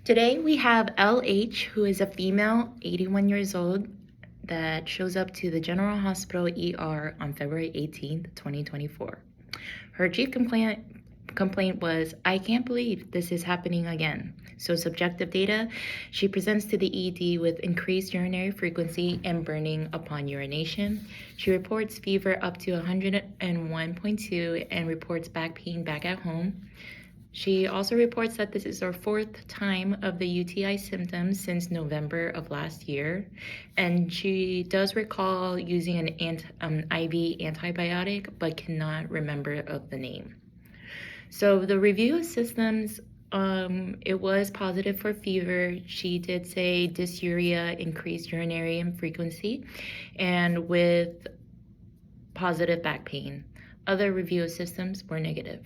Today we have LH, who is a female, 81 years old, that shows up to the General Hospital ER on February 18th, 2024. Her chief complaint was, "I can't believe this is happening again." So subjective data, she presents to the ED with increased urinary frequency and burning upon urination. She reports fever up to 101.2 and reports back pain back at home. She also reports that this is her fourth time of the UTI symptoms since November of last year, and she does recall using an IV antibiotic but cannot remember of the name. So the review of systems, it was positive for fever. She did say dysuria, increased urinary frequency, and with positive back pain. Other review of systems were negative.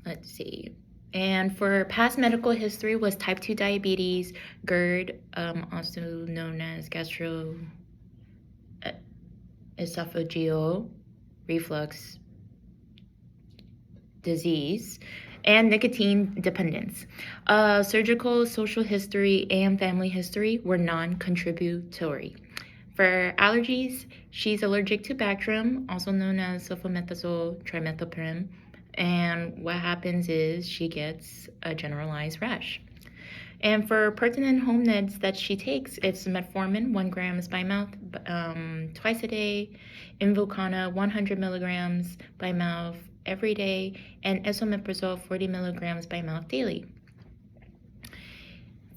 Let's see. And for past medical history was type 2 diabetes, GERD, also known as gastroesophageal reflux disease, and nicotine dependence. Surgical, social history, and family history were non-contributory. For allergies, she's allergic to Bactrim, also known as sulfametazole trimethoprim, and what happens is she gets a generalized rash. And for pertinent home meds that she takes, it's metformin, 1 grams by mouth twice a day, Invokana, 100 milligrams by mouth every day, and esomeprazole, 40 milligrams by mouth daily.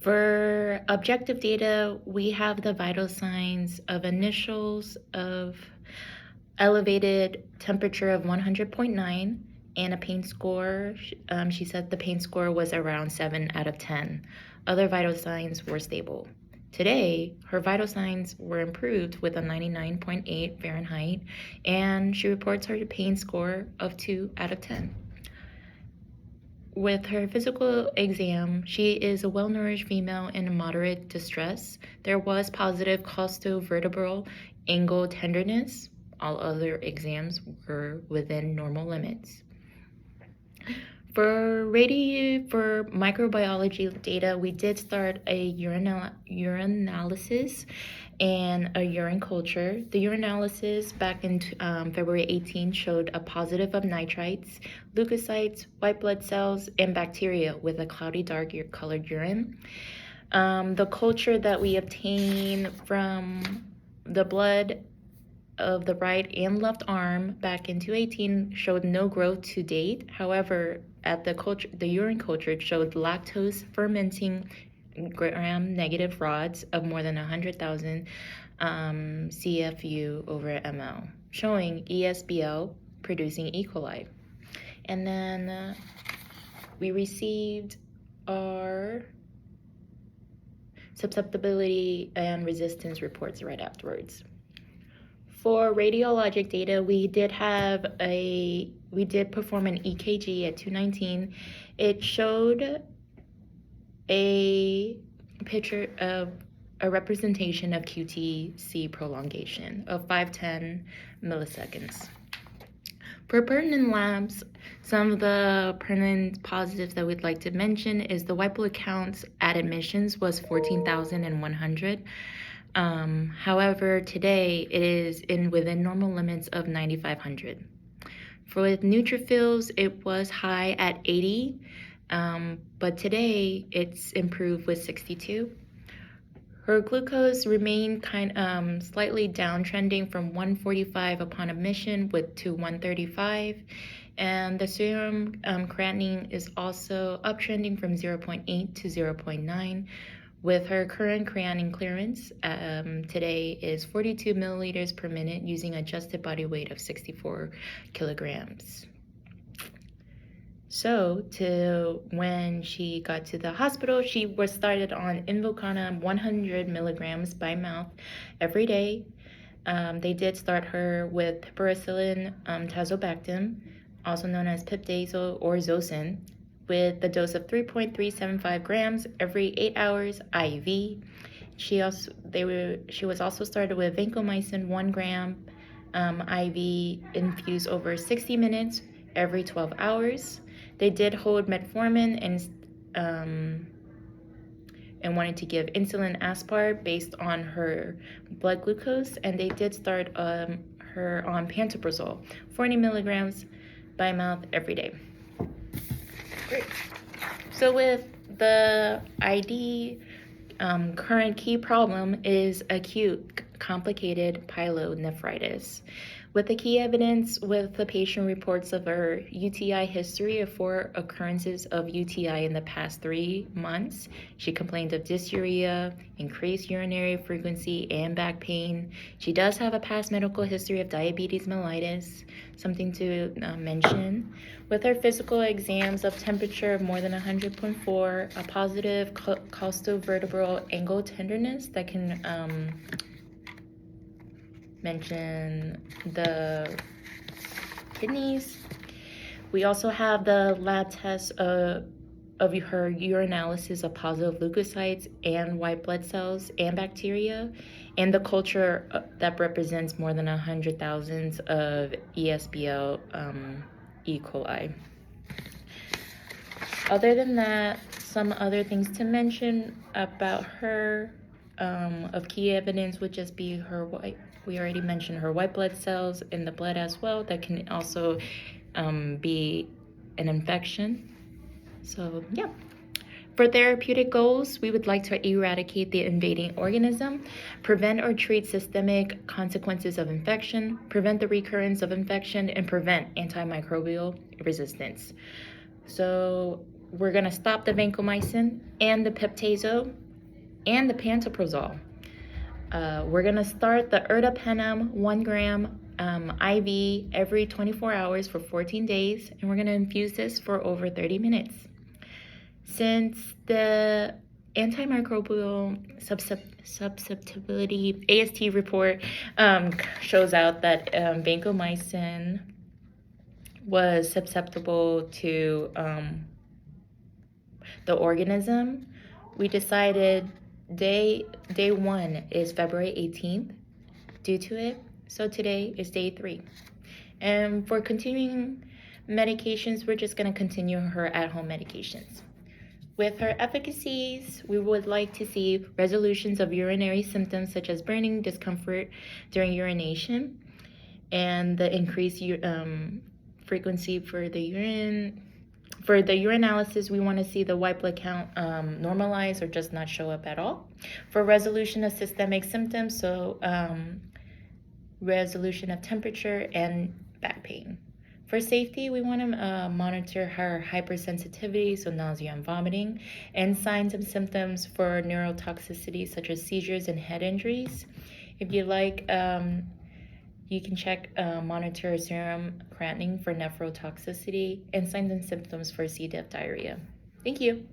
For objective data, we have the vital signs of initials of elevated temperature of 100.9 and a pain score. She said the pain score was around 7 out of 10. Other vital signs were stable. Today, her vital signs were improved with a 99.8 Fahrenheit, and she reports her pain score of 2 out of 10. With her physical exam, she is a well-nourished female in moderate distress. There was positive costovertebral angle tenderness. All other exams were within normal limits. For microbiology data, we did start a urinalysis and a urine culture. The urinalysis back in February 18 showed a positive of nitrites, leukocytes, white blood cells, and bacteria with a cloudy dark colored urine. The culture that we obtained from the blood of the right and left arm back in 2018 showed no growth to date. However, at the urine culture showed lactose fermenting gram-negative rods of more than 100,000 CFU over ml, showing ESBL producing E. coli. And then we received our susceptibility and resistance reports right afterwards. For radiologic data, we did perform an EKG at 219. It showed a picture of a representation of QTc prolongation of 5-10 milliseconds. For pertinent labs, some of the pertinent positives that we'd like to mention is the white blood counts at admissions was 14,100. However, today it is within normal limits of 9,500. For neutrophils, it was high at 80, but today it's improved with 62. Her glucose remained slightly downtrending from 145 upon admission to 135, and the serum creatinine is also uptrending from 0.8 to 0.9. With her current creatinine clearance today is 42 milliliters per minute using adjusted body weight of 64 kilograms. So when she got to the hospital, she was started on Invokana 100 milligrams by mouth every day. They did start her with piperacillin tazobactam, also known as pipdazole or Zosyn, with the dose of 3.375 grams every 8 hours IV. She was also started with vancomycin 1 gram IV infused over 60 minutes every 12 hours. They did hold metformin and and wanted to give insulin aspart based on her blood glucose, and they did start her on pantoprazole, 40 milligrams by mouth every day. Great. So with the ID, current key problem is acute complicated pyelonephritis. With the key evidence, with the patient reports of her UTI history of 4 occurrences of UTI in the past 3 months. She complained of dysuria, increased urinary frequency, and back pain. She does have a past medical history of diabetes mellitus, something to mention. With her physical exams of temperature of more than 100.4, a positive costovertebral angle tenderness that can mention the kidneys. We also have the lab test of her urinalysis of positive leukocytes and white blood cells and bacteria, and the culture that represents more than 100,000 of ESBL E. coli. Other than that, some other things to mention about her of key evidence would just be her white. We already mentioned her white blood cells in the blood as well. That can also be an infection. So yeah. For therapeutic goals, we would like to eradicate the invading organism, prevent or treat systemic consequences of infection, prevent the recurrence of infection, and prevent antimicrobial resistance. So we're going to stop the vancomycin and the peptazo and the pantoprazole. We're going to start the ertapenem 1 gram IV every 24 hours for 14 days, and we're going to infuse this for over 30 minutes. Since the antimicrobial susceptibility AST report shows out that vancomycin was susceptible to the organism, we decided day 1 is February 18th due to it. So today is day 3. And for continuing medications, we're just going to continue her at-home medications. With her efficacies, we would like to see resolutions of urinary symptoms such as burning, discomfort during urination, and the increased frequency for the urine. For the urinalysis, we want to see the white blood count normalize or just not show up at all. For resolution of systemic symptoms, so resolution of temperature and back pain. For safety, we want to monitor her hypersensitivity, so nausea and vomiting, and signs and symptoms for neurotoxicity such as seizures and head injuries. If you like, you can monitor serum creatinine for nephrotoxicity and signs and symptoms for C. diff diarrhea. Thank you.